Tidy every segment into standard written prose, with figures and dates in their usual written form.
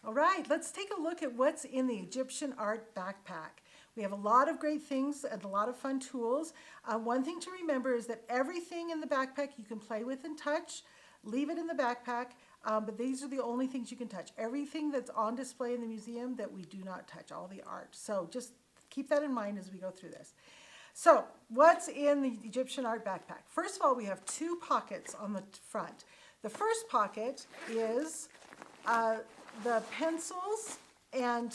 All right, let's take a look at what's in the Egyptian art backpack. We have a lot of great things and a lot of fun tools. One thing to remember is that everything in the backpack you can play with and touch. Leave it in the backpack, but these are the only things you can touch. Everything that's on display in the museum that we do not touch, all the art. So just keep that in mind as we go through this. So what's in the Egyptian art backpack? First of all, we have two pockets on the front. The first pocket is the pencils and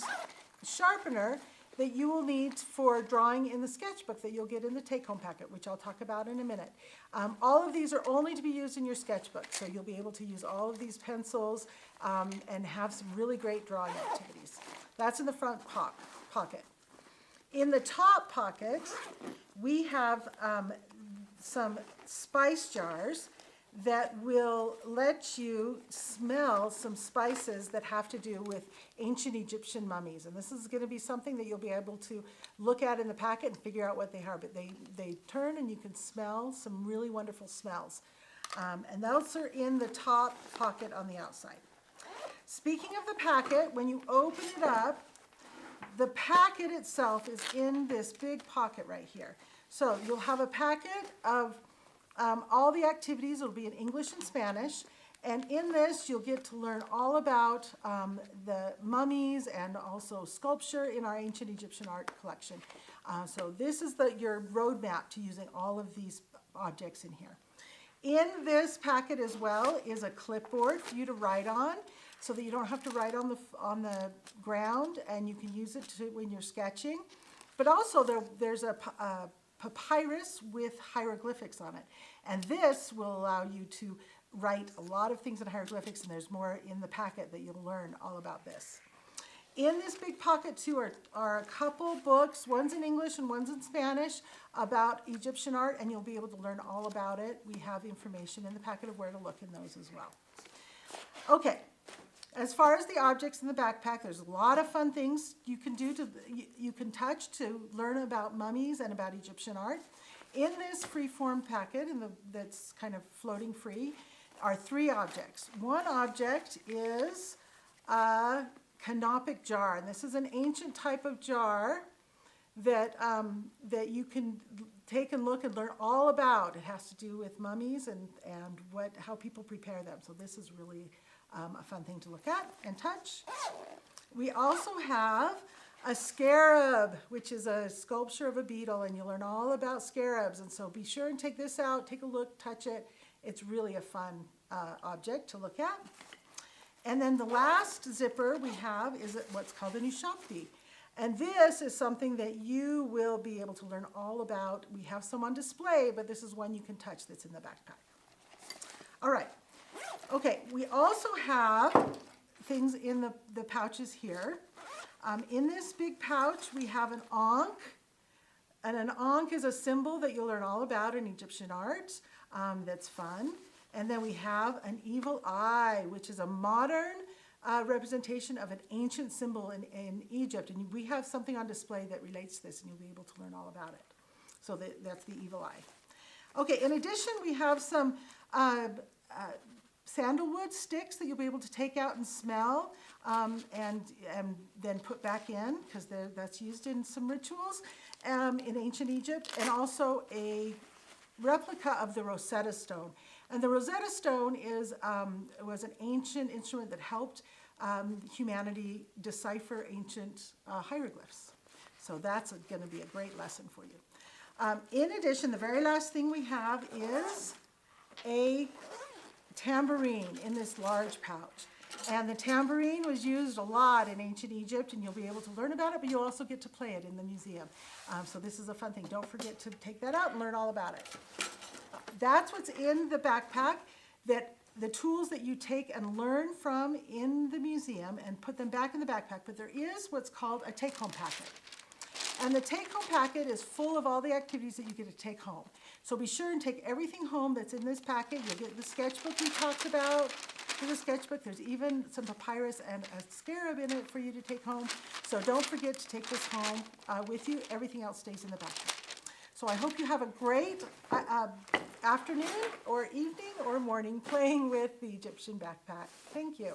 sharpener that you will need for drawing in the sketchbook that you'll get in the take-home packet, which I'll talk about in a minute. All of these are only to be used in your sketchbook, so you'll be able to use all of these pencils and have some really great drawing activities. That's in the front pocket. In the top pocket, we have some spice jars that will let you smell some spices that have to do with ancient Egyptian mummies. And this is going to be something that you'll be able to look at in the packet and figure out what they are. But they turn and you can smell some really wonderful smells. And those are in the top pocket on the outside. Speaking of the packet, when you open it up, the packet itself is in this big pocket right here. So you'll have a packet of all the activities. It'll be in English and Spanish, and in this you'll get to learn all about the mummies and also sculpture in our ancient Egyptian art collection. So this is your roadmap to using all of these objects in here. In this packet as well is a clipboard for you to write on, so that you don't have to write on the ground, and you can use it when you're sketching. But also there's a papyrus with hieroglyphics on it. And this will allow you to write a lot of things in hieroglyphics, and there's more in the packet that you'll learn all about this. In this big pocket too are a couple books, one's in English and one's in Spanish, about Egyptian art, and you'll be able to learn all about it. We have information in the packet of where to look in those as well. Okay. As far as the objects in the backpack, there's a lot of fun things you can do you can touch to learn about mummies and about Egyptian art. In this free-form packet, that's kind of floating free, are three objects. One object is a canopic jar, and this is an ancient type of jar that you can take and look and learn all about. It has to do with mummies and how people prepare them. So this is really a fun thing to look at and touch. We also have a scarab, which is a sculpture of a beetle, and you'll learn all about scarabs. And so be sure and take this out, take a look, touch it. It's really a fun object to look at. And then the last zipper we have is what's called an ushapti. And this is something that you will be able to learn all about. We have some on display, but this is one you can touch that's in the backpack. All right. Okay, we also have things in the pouches here. In this big pouch, we have an ankh. And an ankh is a symbol that you'll learn all about in Egyptian art. That's fun. And then we have an evil eye, which is a modern representation of an ancient symbol in Egypt. And we have something on display that relates to this, and you'll be able to learn all about it. So that's the evil eye. Okay, in addition, we have some sandalwood sticks that you'll be able to take out and smell and then put back in, because that's used in some rituals in ancient Egypt, and also a replica of the Rosetta Stone. And the Rosetta Stone was an ancient instrument that helped humanity decipher ancient hieroglyphs. So that's going to be a great lesson for you. In addition, the very last thing we have is a tambourine in this large pouch. And the tambourine was used a lot in ancient Egypt, and you'll be able to learn about it, but you'll also get to play it in the museum. So this is a fun thing. Don't forget to take that out and learn all about it. That's what's in the backpack, the tools that you take and learn from in the museum and put them back in the backpack. But there is what's called a take-home packet. And the take-home packet is full of all the activities that you get to take home. So be sure and take everything home that's in this packet. You'll get the sketchbook we talked about for the sketchbook. There's even some papyrus and a scarab in it for you to take home. So don't forget to take this home with you. Everything else stays in the backpack. So I hope you have a great afternoon or evening or morning playing with the Egyptian backpack. Thank you.